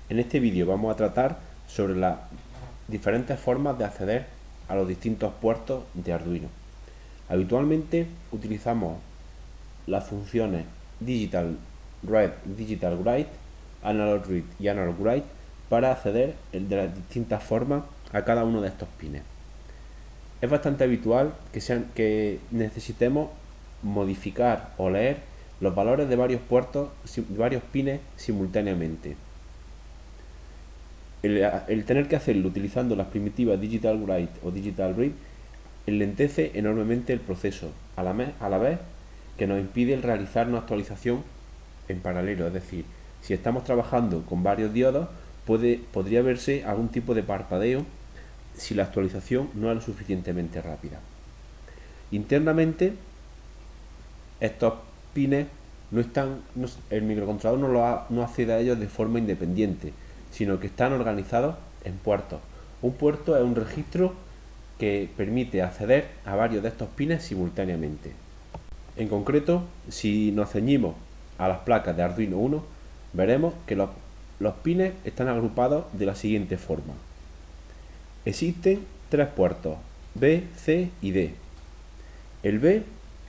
En este vídeo vamos a tratar sobre las diferentes formas de acceder a los distintos puertos de Arduino. Habitualmente utilizamos las funciones Digital Read, Digital Write, Analog Read y Analog Write para acceder de las distintas formas a cada uno de estos pines. Es bastante habitual que necesitemos modificar o leer los valores de varios puertos, varios pines simultáneamente. El tener que hacerlo utilizando las primitivas Digital Write o Digital Read enlentece enormemente el proceso, a la vez que nos impide el realizar una actualización en paralelo. Es decir, si estamos trabajando con varios diodos, podría verse algún tipo de parpadeo si la actualización no es lo suficientemente rápida. Internamente, estos pines el microcontrolador no accede a ellos de forma independiente, sino que están organizados en puertos. Un puerto es un registro que permite acceder a varios de estos pines simultáneamente. En concreto, si nos ceñimos a las placas de Arduino Uno, veremos que los pines están agrupados de la siguiente forma. Existen tres puertos, B, C y D. El B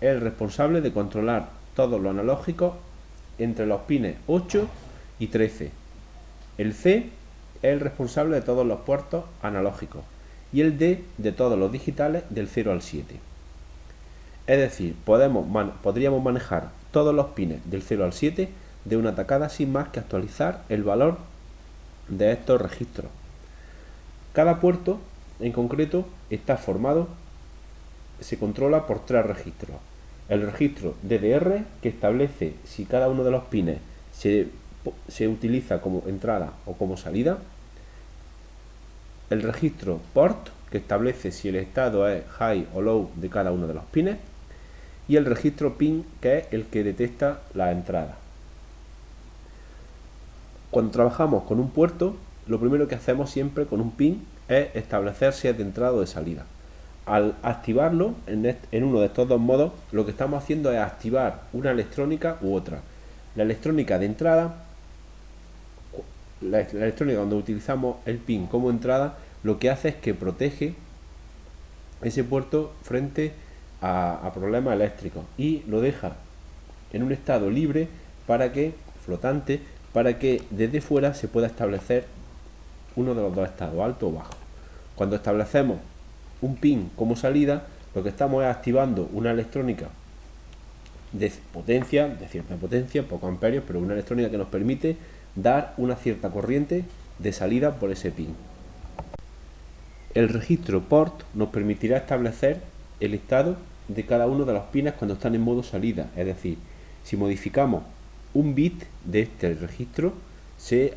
es el responsable de controlar todos los analógicos entre los pines 8 y 13. El C es el responsable de todos los puertos analógicos y el D de todos los digitales del 0 al 7. Es decir, podríamos manejar todos los pines del 0 al 7 de una tacada sin más que actualizar el valor de estos registros. Cada puerto en concreto se controla por tres registros. El registro DDR, que establece si cada uno de los pines se utiliza como entrada o como salida. El registro port, que establece si el estado es high o low de cada uno de los pines. Y el registro pin, que es el que detecta la entrada. Cuando trabajamos con un puerto, lo primero que hacemos siempre con un pin es establecer si es de entrada o de salida. Al activarlo en uno de estos dos modos, lo que estamos haciendo es activar una electrónica u otra. La electrónica de entrada, la electrónica donde utilizamos el pin como entrada, lo que hace es que protege ese puerto frente a problemas eléctricos y lo deja en un estado libre flotante, para que desde fuera se pueda establecer uno de los dos estados, alto o bajo. Cuando establecemos un pin como salida, lo que estamos es activando una electrónica de cierta potencia, pocos amperios, pero una electrónica que nos permite dar una cierta corriente de salida por ese pin. El registro port nos permitirá establecer el estado de cada uno de los pines cuando están en modo salida, es decir, si modificamos un bit de este registro, se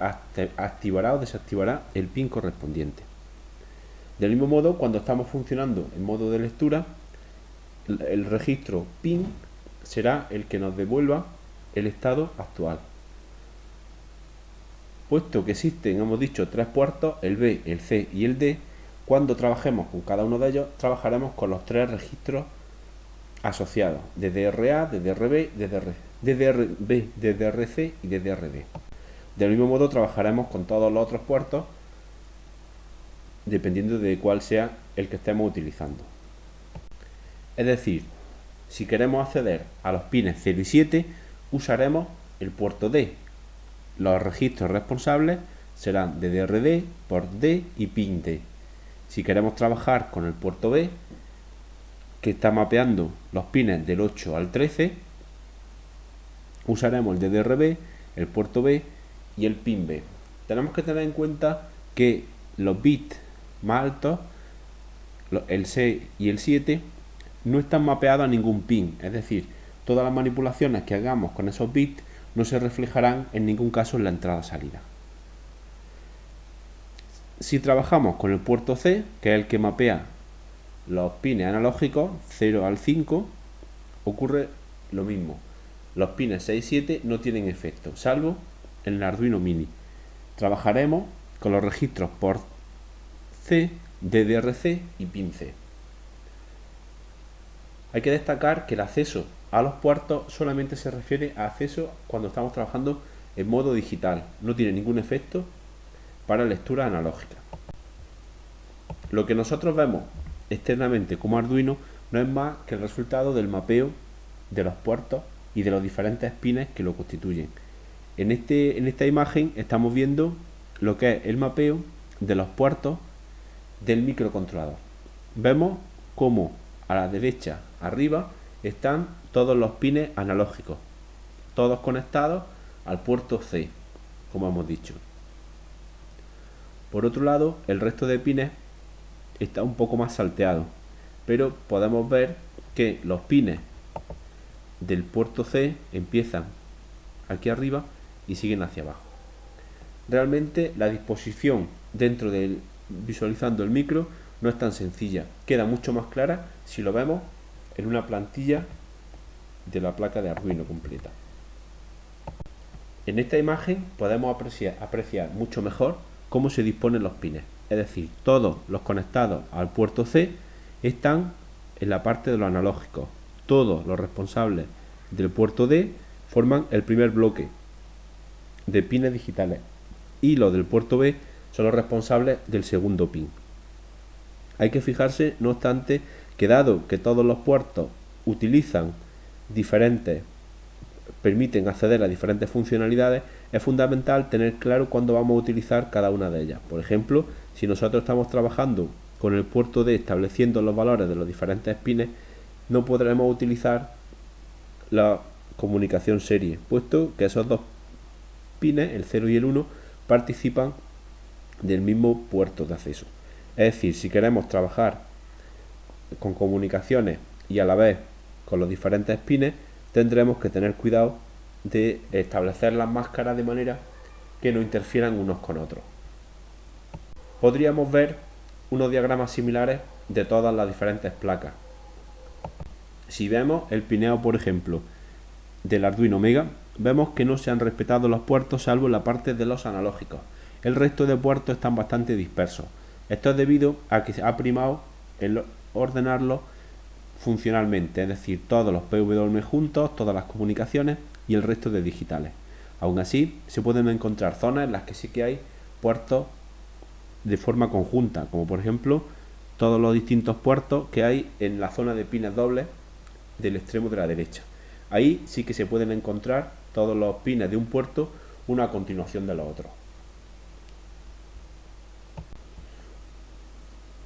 activará o desactivará el pin correspondiente. Del mismo modo, cuando estamos funcionando en modo de lectura, el registro pin será el que nos devuelva el estado actual. Puesto que existen, hemos dicho, tres puertos, el B, el C y el D, cuando trabajemos con cada uno de ellos, trabajaremos con los tres registros asociados, DDRA, DDRB, DDRB, DDRC y DDRD. Del mismo modo trabajaremos con todos los otros puertos dependiendo de cuál sea el que estemos utilizando. Es decir, si queremos acceder a los pines 0 y 7, usaremos el puerto D. Los registros responsables serán DDRD, port D y pin D. Si queremos trabajar con el puerto B, que está mapeando los pines del 8 al 13, usaremos el DDRB, el puerto B y el pin B. Tenemos que tener en cuenta que los bits más altos, el 6 y el 7, no están mapeados a ningún pin, es decir, todas las manipulaciones que hagamos con esos bits no se reflejarán en ningún caso en la entrada-salida. Si trabajamos con el puerto C, que es el que mapea los pines analógicos 0 al 5, ocurre lo mismo. Los pines 6 y 7 no tienen efecto, salvo en el Arduino Mini. Trabajaremos con los registros port C, DDRC y pin C. Hay que destacar que el acceso a los puertos solamente se refiere a acceso cuando estamos trabajando en modo digital. No tiene ningún efecto para lectura analógica. Lo que nosotros vemos externamente como Arduino no es más que el resultado del mapeo de los puertos y de los diferentes pines que lo constituyen. En esta imagen estamos viendo lo que es el mapeo de los puertos del microcontrolador. Vemos cómo a la derecha arriba están todos los pines analógicos, todos conectados al puerto C, como hemos dicho. Por otro lado, el resto de pines está un poco más salteado, pero podemos ver que los pines del puerto C empiezan aquí arriba y siguen hacia abajo. Realmente la disposición dentro del visualizando el micro no es tan sencilla, queda mucho más clara si lo vemos en una plantilla de la placa de Arduino completa. En esta imagen podemos apreciar mucho mejor cómo se disponen los pines, es decir, todos los conectados al puerto C están en la parte de los analógicos, todos los responsables del puerto D forman el primer bloque de pines digitales y los del puerto B son los responsables del segundo pin. Hay que fijarse, no obstante, que dado que todos los puertos permiten acceder a diferentes funcionalidades, es fundamental tener claro cuándo vamos a utilizar cada una de ellas. Por ejemplo, si nosotros estamos trabajando con el puerto D estableciendo los valores de los diferentes pines, no podremos utilizar la comunicación serie, puesto que esos dos pines, el 0 y el 1, participan del mismo puerto de acceso. Es decir, si queremos trabajar con comunicaciones y a la vez con los diferentes pines, tendremos que tener cuidado de establecer las máscaras de manera que no interfieran unos con otros. Podríamos ver unos diagramas similares de todas las diferentes placas. Si vemos el pineado, por ejemplo, del Arduino Mega, vemos que no se han respetado los puertos salvo en la parte de los analógicos. El resto de puertos están bastante dispersos. Esto es debido a que se ha primado el ordenarlos funcionalmente, es decir, todos los PWM juntos, todas las comunicaciones y el resto de digitales. Aún así, se pueden encontrar zonas en las que sí que hay puertos de forma conjunta, como por ejemplo todos los distintos puertos que hay en la zona de pines dobles del extremo de la derecha. Ahí sí que se pueden encontrar todos los pines de un puerto uno a continuación de los otros.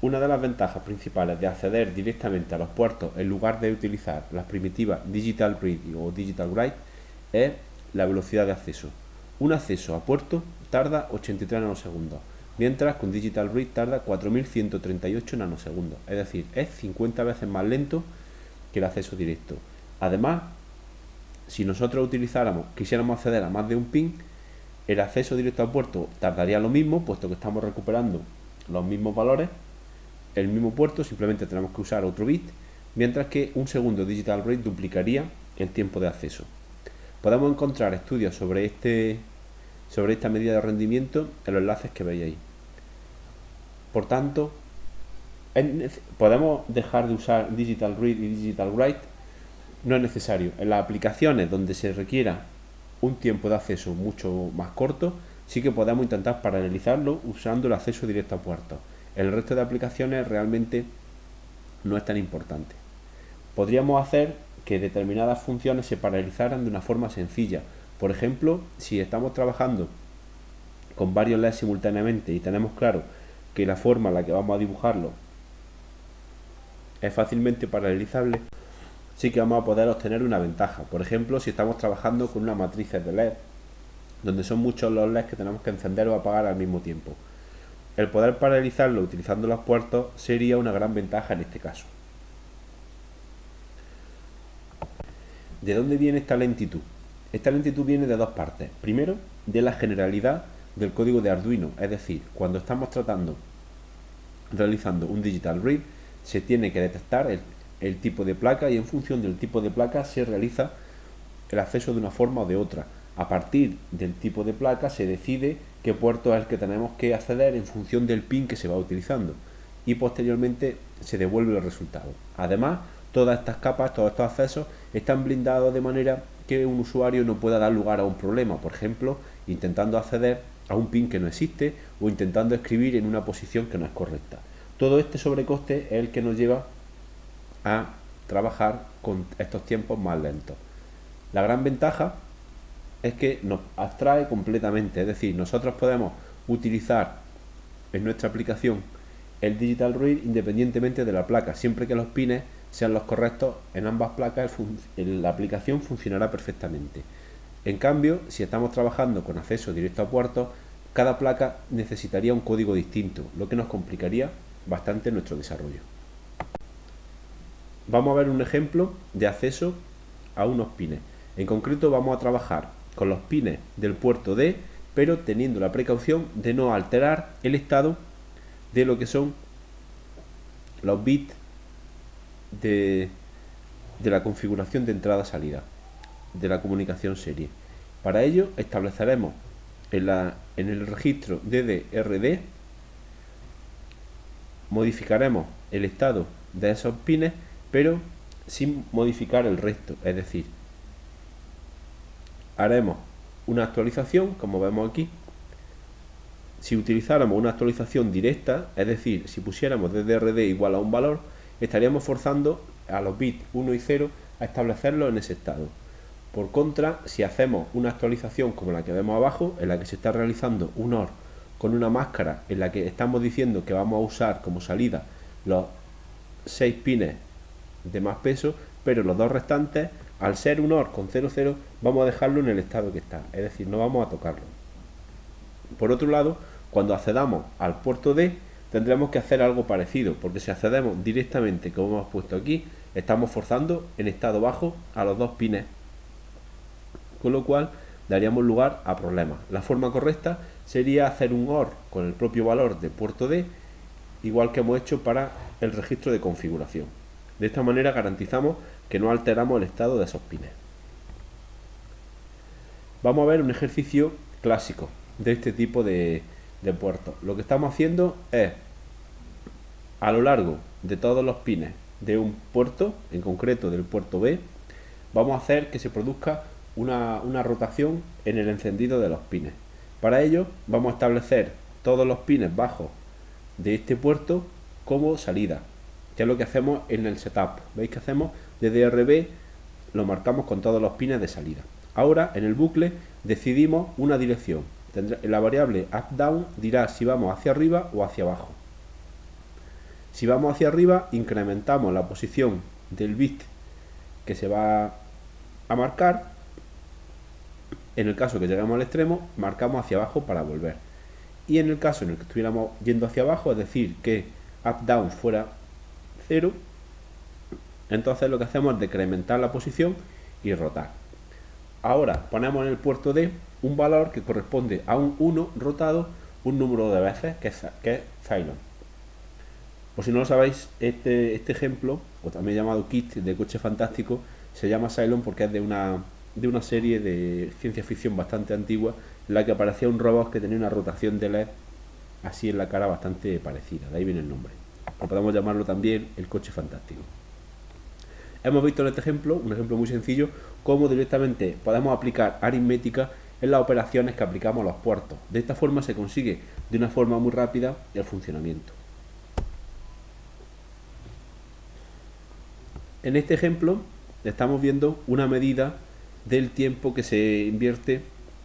Una de las ventajas principales de acceder directamente a los puertos en lugar de utilizar las primitivas Digital Read o Digital Write es la velocidad de acceso. Un acceso a puerto tarda 83 nanosegundos, mientras que un Digital Read tarda 4138 nanosegundos, es decir, es 50 veces más lento que el acceso directo. Además, si nosotros quisiéramos acceder a más de un pin, el acceso directo a puerto tardaría lo mismo, puesto que estamos recuperando los mismos valores, el mismo puerto, simplemente tenemos que usar otro bit, mientras que un segundo Digital Read duplicaría el tiempo de acceso. Podemos encontrar estudios sobre esta medida de rendimiento en los enlaces que veis ahí. Por tanto, podemos dejar de usar Digital Read y Digital Write, no es necesario. En las aplicaciones donde se requiera un tiempo de acceso mucho más corto, sí que podemos intentar paralelizarlo usando el acceso directo a puertos. El resto de aplicaciones realmente no es tan importante. Podríamos hacer que determinadas funciones se paralizaran de una forma sencilla. Por ejemplo, si estamos trabajando con varios LEDs simultáneamente y tenemos claro que la forma en la que vamos a dibujarlo es fácilmente paralelizable, sí que vamos a poder obtener una ventaja. Por ejemplo, si estamos trabajando con una matriz de LED, donde son muchos los LEDs que tenemos que encender o apagar al mismo tiempo. El poder paralelizarlo utilizando los puertos sería una gran ventaja en este caso. ¿De dónde viene esta lentitud? Esta lentitud viene de dos partes. Primero, de la generalidad del código de Arduino, es decir, cuando estamos realizando un Digital Read, se tiene que detectar el tipo de placa y en función del tipo de placa se realiza el acceso de una forma o de otra. A partir del tipo de placa se decide qué puerto es el que tenemos que acceder en función del pin que se va utilizando y posteriormente se devuelve el resultado. Además, todas estas capas, todos estos accesos están blindados de manera que un usuario no pueda dar lugar a un problema, por ejemplo, intentando acceder a un pin que no existe o intentando escribir en una posición que no es correcta. Todo este sobrecoste es el que nos lleva a trabajar con estos tiempos más lentos. La gran ventaja es que nos abstrae completamente, es decir, nosotros podemos utilizar en nuestra aplicación el Digital Read independientemente de la placa, siempre que los pines sean los correctos en ambas placas, la aplicación funcionará perfectamente. En cambio, si estamos trabajando con acceso directo a puertos, cada placa necesitaría un código distinto, lo que nos complicaría bastante nuestro desarrollo. Vamos a ver un ejemplo de acceso a unos pines. En concreto vamos a trabajar con los pines del puerto D, pero teniendo la precaución de no alterar el estado de lo que son los bits de la configuración de entrada-salida de la comunicación serie. Para ello estableceremos en el registro DDRD, modificaremos el estado de esos pines, pero sin modificar el resto, es decir, haremos una actualización, como vemos aquí. Si utilizáramos una actualización directa, es decir, si pusiéramos DDRD igual a un valor, estaríamos forzando a los bits 1 y 0 a establecerlo en ese estado. Por contra, si hacemos una actualización como la que vemos abajo, en la que se está realizando un OR con una máscara en la que estamos diciendo que vamos a usar como salida los 6 pines de más peso, pero los dos restantes, al ser un OR con 00, vamos a dejarlo en el estado que está, es decir, no vamos a tocarlo. Por otro lado, cuando accedamos al puerto D, tendremos que hacer algo parecido, porque si accedemos directamente, como hemos puesto aquí, estamos forzando en estado bajo a los dos pines, con lo cual daríamos lugar a problemas. La forma correcta sería hacer un OR con el propio valor de puerto D, igual que hemos hecho para el registro de configuración. De esta manera garantizamos que no alteramos el estado de esos pines. Vamos a ver un ejercicio clásico de este tipo de puertos. Lo que estamos haciendo es, a lo largo de todos los pines de un puerto, en concreto del puerto B, vamos a hacer que se produzca una rotación en el encendido de los pines. Para ello vamos a establecer todos los pines bajos de este puerto como salida, que es lo que hacemos en el setup. Veis que hacemos DDRB, lo marcamos con todos los pines de salida. Ahora en el bucle decidimos una dirección. La variable up-down dirá si vamos hacia arriba o hacia abajo. Si vamos hacia arriba, incrementamos la posición del bit que se va a marcar. En el caso que lleguemos al extremo, marcamos hacia abajo para volver. Y en el caso en el que estuviéramos yendo hacia abajo, es decir, que up-down fuera 0, entonces lo que hacemos es decrementar la posición y rotar. Ahora ponemos en el puerto D un valor que corresponde a un 1 rotado un número de veces, que es Cylon. Por si no lo sabéis, este ejemplo, o también llamado kit de coche fantástico, se llama Cylon porque es de una serie de ciencia ficción bastante antigua, en la que aparecía un robot que tenía una rotación de LED así en la cara bastante parecida, de ahí viene el nombre. O podemos llamarlo también el coche fantástico. Hemos visto en este ejemplo, un ejemplo muy sencillo, cómo directamente podemos aplicar aritmética en las operaciones que aplicamos a los puertos. De esta forma se consigue de una forma muy rápida el funcionamiento. En este ejemplo estamos viendo una medida del tiempo que se invierte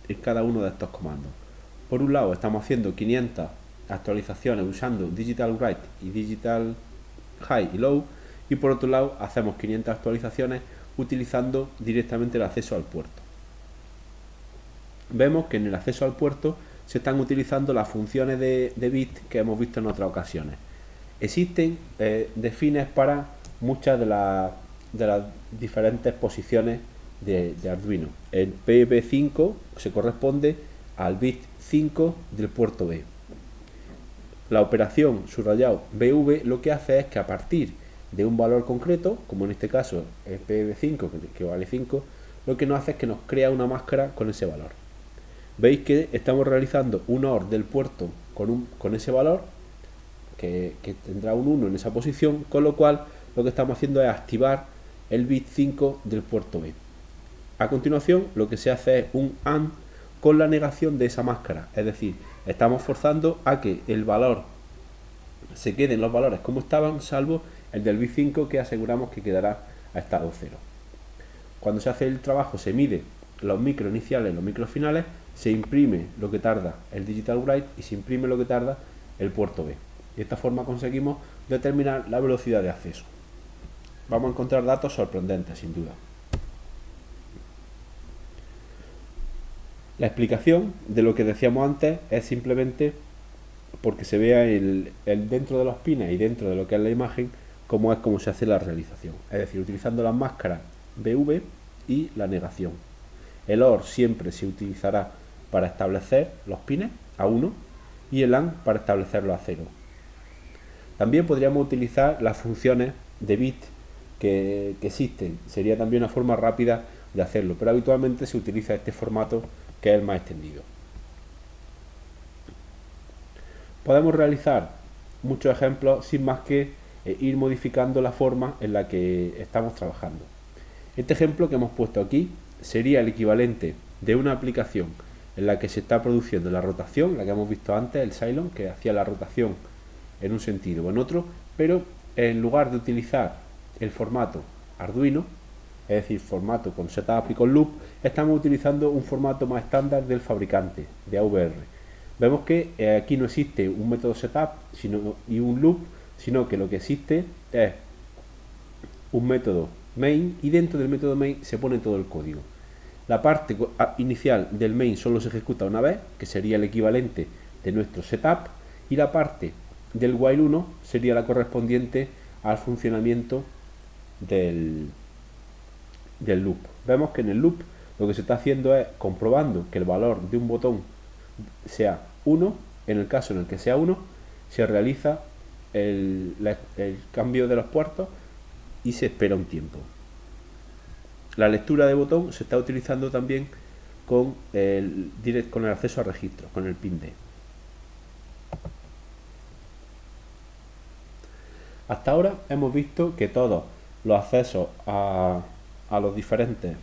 en cada uno de estos comandos. Por un lado estamos haciendo 500 actualizaciones usando Digital Write y Digital High y Low, y por otro lado hacemos 500 actualizaciones utilizando directamente el acceso al puerto. Vemos que en el acceso al puerto se están utilizando las funciones de bit que hemos visto en otras ocasiones. Existen defines para muchas de las diferentes posiciones de Arduino. El PB5 se corresponde al bit 5 del puerto B. La operación subrayado BV lo que hace es que a partir de un valor concreto, como en este caso el PB5 que vale 5, lo que nos hace es que nos crea una máscara con ese valor. Veis que estamos realizando un OR del puerto con ese valor que tendrá un 1 en esa posición, con lo cual lo que estamos haciendo es activar el bit 5 del puerto B. A continuación lo que se hace es un AND con la negación de esa máscara. Es decir, estamos forzando a que el valor se queden los valores como estaban, salvo el del bit 5 que aseguramos que quedará a estado 0. Cuando se hace el trabajo se mide los micros iniciales y los micros finales, se imprime lo que tarda el digital write y se imprime lo que tarda el puerto B. De esta forma conseguimos determinar la velocidad de acceso. Vamos a encontrar datos sorprendentes, sin duda. La explicación de lo que decíamos antes es simplemente porque se vea el dentro de los pines y dentro de lo que es la imagen cómo se hace la realización. Es decir, utilizando las máscaras BV y la negación. El OR siempre se utilizará para establecer los pines a 1 y el AND para establecerlos a 0. También podríamos utilizar las funciones de bit que existen. Sería también una forma rápida de hacerlo, pero habitualmente se utiliza este formato que es el más extendido. Podemos realizar muchos ejemplos sin más que ir modificando la forma en la que estamos trabajando. Este ejemplo que hemos puesto aquí sería el equivalente de una aplicación en la que se está produciendo la rotación, la que hemos visto antes, el Cylon, que hacía la rotación en un sentido o en otro, pero en lugar de utilizar el formato Arduino, es decir, formato con setup y con loop, estamos utilizando un formato más estándar del fabricante, de AVR. Vemos que aquí no existe un método setup y un loop, sino que lo que existe es un método main y dentro del método main se pone todo el código. La parte inicial del main solo se ejecuta una vez, que sería el equivalente de nuestro setup, y la parte del while 1 sería la correspondiente al funcionamiento del loop. Vemos que en el loop lo que se está haciendo es comprobando que el valor de un botón sea 1. En el caso en el que sea 1, se realiza el cambio de los puertos y se espera un tiempo. La lectura de botón se está utilizando también con el acceso a registro, con el pin D. Hasta ahora hemos visto que todos los accesos a los diferentes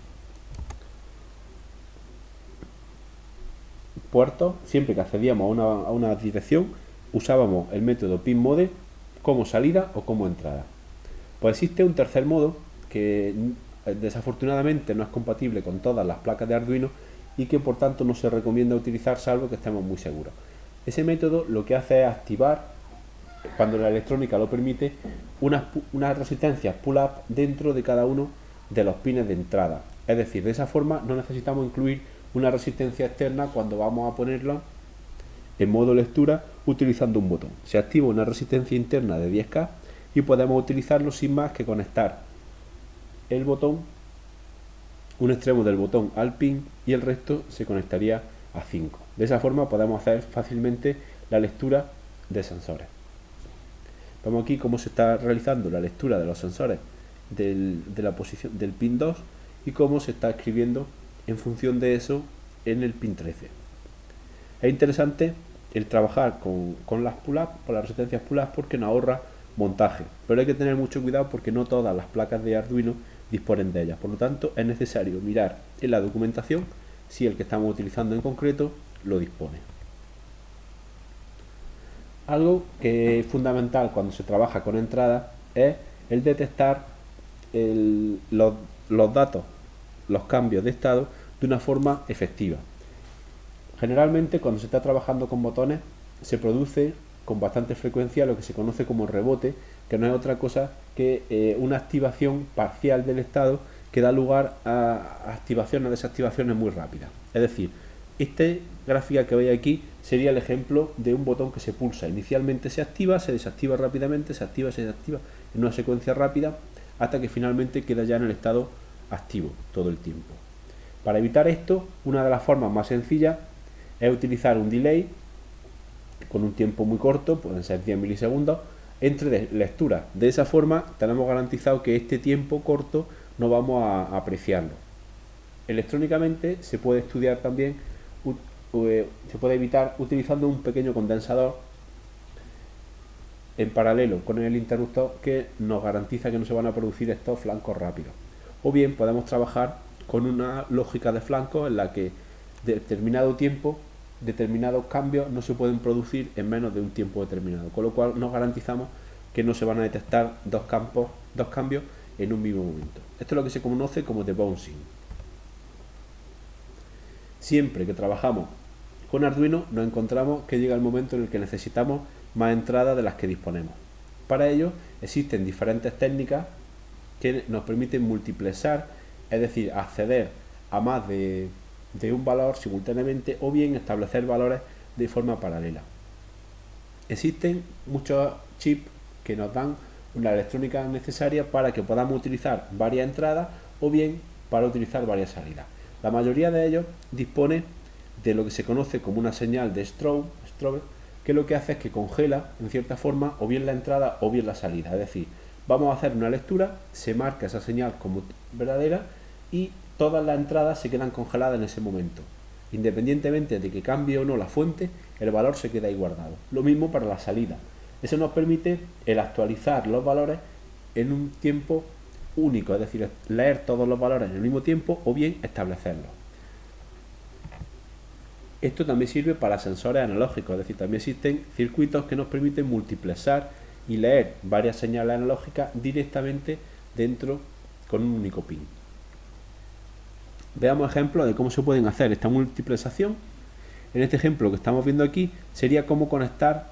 puertos, siempre que accedíamos a una dirección, usábamos el método pinMode como salida o como entrada. Pues existe un tercer modo que desafortunadamente no es compatible con todas las placas de Arduino y que por tanto no se recomienda utilizar salvo que estemos muy seguros. Ese método lo que hace es activar, cuando la electrónica lo permite, unas resistencias pull-up dentro de cada uno de los pines de entrada. Es decir, de esa forma no necesitamos incluir una resistencia externa cuando vamos a ponerla en modo lectura utilizando un botón. Se activa una resistencia interna de 10K y podemos utilizarlo sin más que conectar el botón, un extremo del botón al pin y el resto se conectaría a 5. De esa forma podemos hacer fácilmente la lectura de sensores. Vemos aquí cómo se está realizando la lectura de los sensores de la posición del pin 2 y cómo se está escribiendo en función de eso en el pin 13. Es interesante el trabajar con las pull-up, con las resistencias pull-up, porque nos ahorra montaje, pero hay que tener mucho cuidado porque no todas las placas de Arduino disponen de ellas. Por lo tanto, es necesario mirar en la documentación si el que estamos utilizando en concreto lo dispone. Algo que es fundamental cuando se trabaja con entradas es el detectar los datos, los cambios de estado de una forma efectiva. Generalmente cuando se está trabajando con botones se produce con bastante frecuencia lo que se conoce como rebote, que no es otra cosa que una activación parcial del estado que da lugar a activaciones o desactivaciones muy rápidas. Es decir, esta gráfica que veis aquí sería el ejemplo de un botón que se pulsa. Inicialmente se activa, se desactiva rápidamente, se activa, se desactiva en una secuencia rápida hasta que finalmente queda ya en el estado activo todo el tiempo. Para evitar esto, una de las formas más sencillas es utilizar un delay con un tiempo muy corto, pueden ser 10 milisegundos, entre lecturas. De esa forma tenemos garantizado que este tiempo corto no vamos a apreciarlo. Electrónicamente se puede estudiar también, se puede evitar utilizando un pequeño condensador en paralelo con el interruptor que nos garantiza que no se van a producir estos flancos rápidos. O bien podemos trabajar con una lógica de flancos en la que determinado tiempo, determinados cambios no se pueden producir en menos de un tiempo determinado, con lo cual nos garantizamos que no se van a detectar dos cambios en un mismo momento. Esto es lo que se conoce como debouncing. Siempre que trabajamos con Arduino nos encontramos que llega el momento en el que necesitamos más entradas de las que disponemos. Para ello existen diferentes técnicas que nos permiten multiplexar, es decir, acceder a más de un valor simultáneamente o bien establecer valores de forma paralela. Existen muchos chips que nos dan una electrónica necesaria para que podamos utilizar varias entradas o bien para utilizar varias salidas. La mayoría de ellos dispone de lo que se conoce como una señal de strobe, que lo que hace es que congela en cierta forma o bien la entrada o bien la salida. Es decir, vamos a hacer una lectura, se marca esa señal como verdadera y todas las entradas se quedan congeladas en ese momento. Independientemente de que cambie o no la fuente, el valor se queda ahí guardado. Lo mismo para la salida. Eso nos permite el actualizar los valores en un tiempo único, es decir, leer todos los valores en el mismo tiempo o bien establecerlos. Esto también sirve para sensores analógicos, es decir, también existen circuitos que nos permiten multiplexar y leer varias señales analógicas directamente dentro con un único pin. Veamos ejemplos de cómo se pueden hacer esta multiplexación. En este ejemplo que estamos viendo aquí sería cómo conectar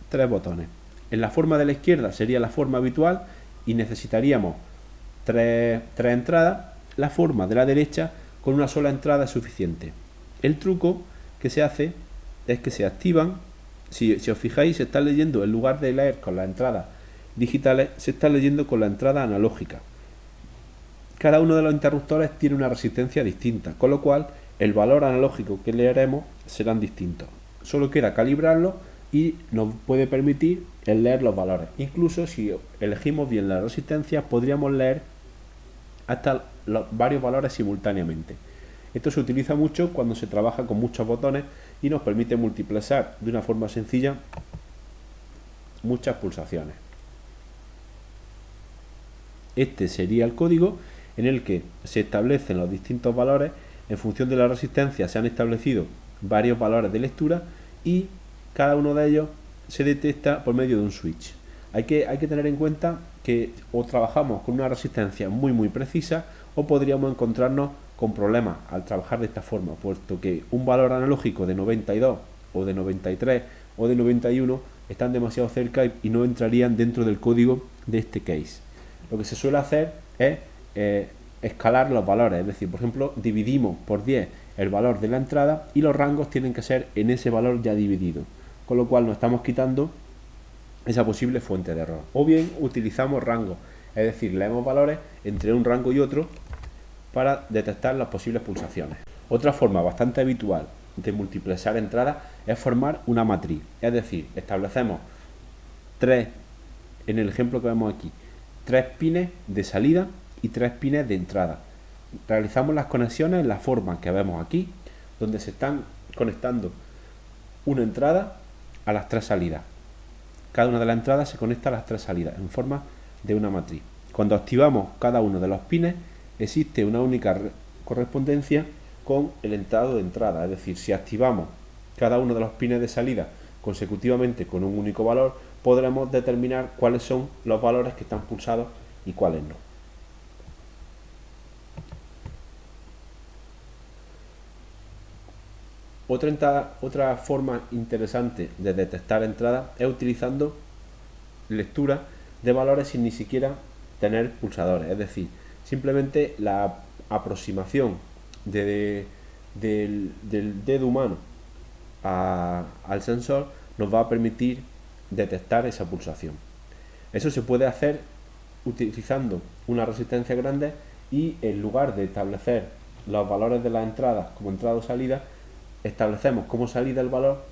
tres botones. En la forma de la izquierda sería la forma habitual y necesitaríamos tres entradas. La forma de la derecha con una sola entrada es suficiente. El truco que se hace es que se activan, si os fijáis, se está leyendo en lugar de leer con las entradas digitales, se está leyendo con la entrada analógica. Cada uno de los interruptores tiene una resistencia distinta, con lo cual el valor analógico que leeremos serán distintos. Solo queda calibrarlo y nos puede permitir el leer los valores. Incluso si elegimos bien la resistencia, podríamos leer hasta varios valores simultáneamente. Esto se utiliza mucho cuando se trabaja con muchos botones y nos permite multiplexar de una forma sencilla muchas pulsaciones. Este sería el código en el que se establecen los distintos valores. En función de la resistencia se han establecido varios valores de lectura y cada uno de ellos se detecta por medio de un switch. Hay que tener en cuenta que o trabajamos con una resistencia muy precisa o podríamos encontrarnos con problemas al trabajar de esta forma, puesto que un valor analógico de 92 o de 93 o de 91 están demasiado cerca y no entrarían dentro del código de este case. Lo que se suele hacer es escalar los valores, es decir, por ejemplo, dividimos por 10 el valor de la entrada y los rangos tienen que ser en ese valor ya dividido, con lo cual nos estamos quitando esa posible fuente de error. O bien utilizamos rangos, es decir, leemos valores entre un rango y otro para detectar las posibles pulsaciones. Otra forma bastante habitual de multiplexar entradas es formar una matriz, es decir, establecemos en el ejemplo que vemos aquí, 3 pines de salida y 3 pines de entrada. Realizamos las conexiones en la forma que vemos aquí, donde se están conectando una entrada a las 3 salidas. Cada una de las entradas se conecta a las 3 salidas en forma de una matriz. Cuando activamos cada uno de los pines, existe una única correspondencia con el entrado de entrada, es decir, si activamos cada uno de los pines de salida consecutivamente con un único valor, podremos determinar cuáles son los valores que están pulsados y cuáles no. Otra forma interesante de detectar entradas es utilizando lectura de valores sin ni siquiera tener pulsadores, es decir, simplemente la aproximación del dedo humano al sensor nos va a permitir detectar esa pulsación. Eso se puede hacer utilizando una resistencia grande y en lugar de establecer los valores de las entradas como entrada o salida, establecemos como salida el valor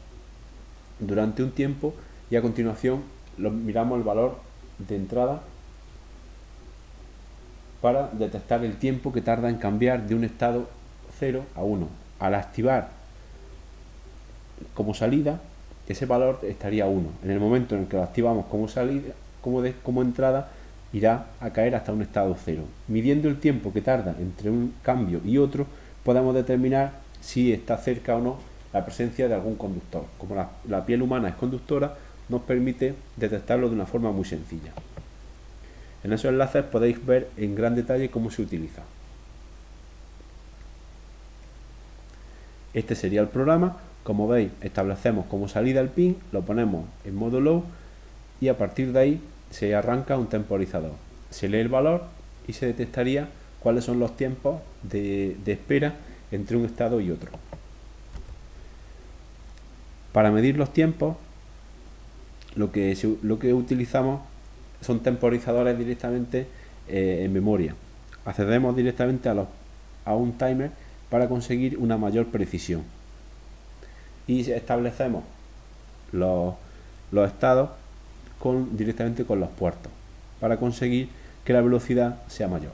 durante un tiempo y a continuación miramos el valor de entrada para detectar el tiempo que tarda en cambiar de un estado 0 a 1. Al activar como salida, ese valor estaría 1. En el momento en el que lo activamos como salida, como entrada, irá a caer hasta un estado 0. Midiendo el tiempo que tarda entre un cambio y otro, podemos determinar si está cerca o no la presencia de algún conductor. Como la piel humana es conductora, nos permite detectarlo de una forma muy sencilla. En esos enlaces podéis ver en gran detalle cómo se utiliza. Este sería el programa. Como veis, establecemos como salida el pin, lo ponemos en modo low y a partir de ahí se arranca un temporizador. Se lee el valor y se detectaría cuáles son los tiempos de espera entre un estado y otro. Para medir los tiempos, lo que utilizamos son temporizadores directamente en memoria. Accedemos directamente a un timer para conseguir una mayor precisión. Y establecemos los estados directamente con los puertos para conseguir que la velocidad sea mayor.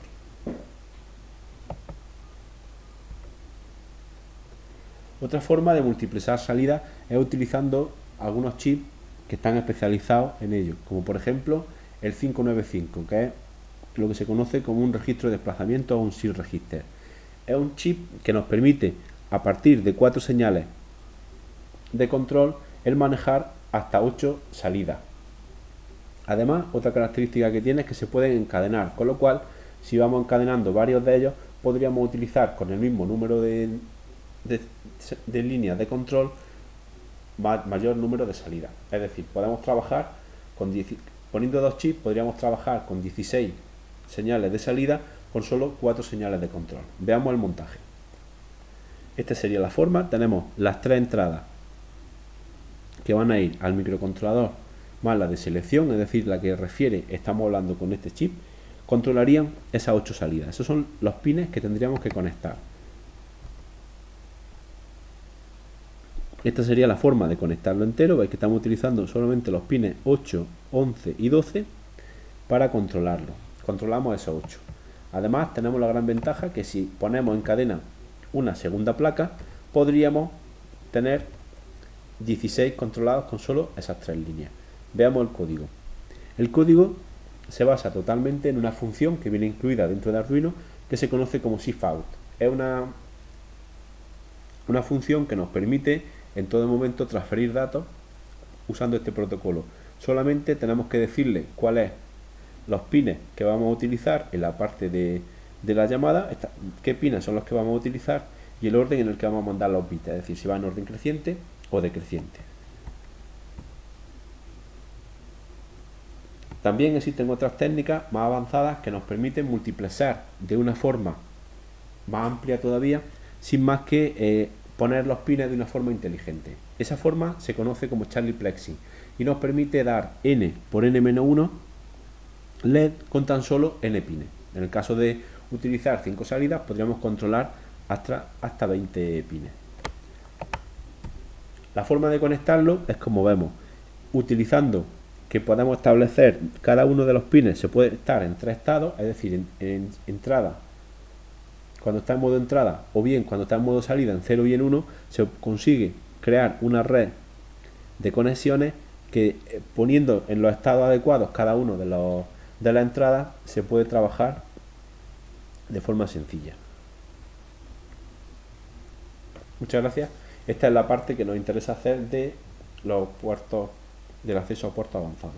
Otra forma de multiplexar salidas es utilizando algunos chips que están especializados en ello, como por ejemplo el 595, que es lo que se conoce como un registro de desplazamiento o un shift register. Es un chip que nos permite, a partir de 4 señales de control, el manejar hasta 8 salidas. Además, otra característica que tiene es que se pueden encadenar, con lo cual, si vamos encadenando varios de ellos, podríamos utilizar con el mismo número de líneas de control mayor número de salidas. Es decir, podemos trabajar poniendo 2 chips, podríamos trabajar con 16 señales de salida con solo 4 señales de control. Veamos el montaje. Esta sería la forma. Tenemos las 3 entradas que van a ir al microcontrolador más la de selección, es decir, la que refiere, estamos hablando con este chip, controlarían esas 8 salidas. Esos son los pines que tendríamos que conectar. Esta sería la forma de conectarlo entero. Veis que estamos utilizando solamente los pines 8, 11 y 12 para controlarlo. Controlamos esos 8. Además, tenemos la gran ventaja que si ponemos en cadena una segunda placa, podríamos tener 16 controlados con solo esas 3 líneas. Veamos el código. El código se basa totalmente en una función que viene incluida dentro de Arduino que se conoce como shift-out. Es una función que nos permite en todo momento transferir datos usando este protocolo. Solamente tenemos que decirle cuáles los pines que vamos a utilizar en la parte de la llamada, qué pines son los que vamos a utilizar y el orden en el que vamos a mandar los bits, es decir, si va en orden creciente o decreciente. También existen otras técnicas más avanzadas que nos permiten multiplexar de una forma más amplia todavía, sin más que poner los pines de una forma inteligente. Esa forma se conoce como Charlie Plexing y nos permite dar n por n-1 LED con tan solo n pines. En el caso de utilizar 5 salidas, podríamos controlar hasta 20 pines. La forma de conectarlo es como vemos, utilizando que podemos establecer cada uno de los pines. Se puede estar en 3 estados, es decir, en entrada, cuando está en modo entrada, o bien cuando está en modo salida, en 0 y en 1, se consigue crear una red de conexiones que poniendo en los estados adecuados cada uno de las entradas se puede trabajar de forma sencilla. Muchas gracias. Esta es la parte que nos interesa hacer de los puertos, del acceso a puertos avanzados.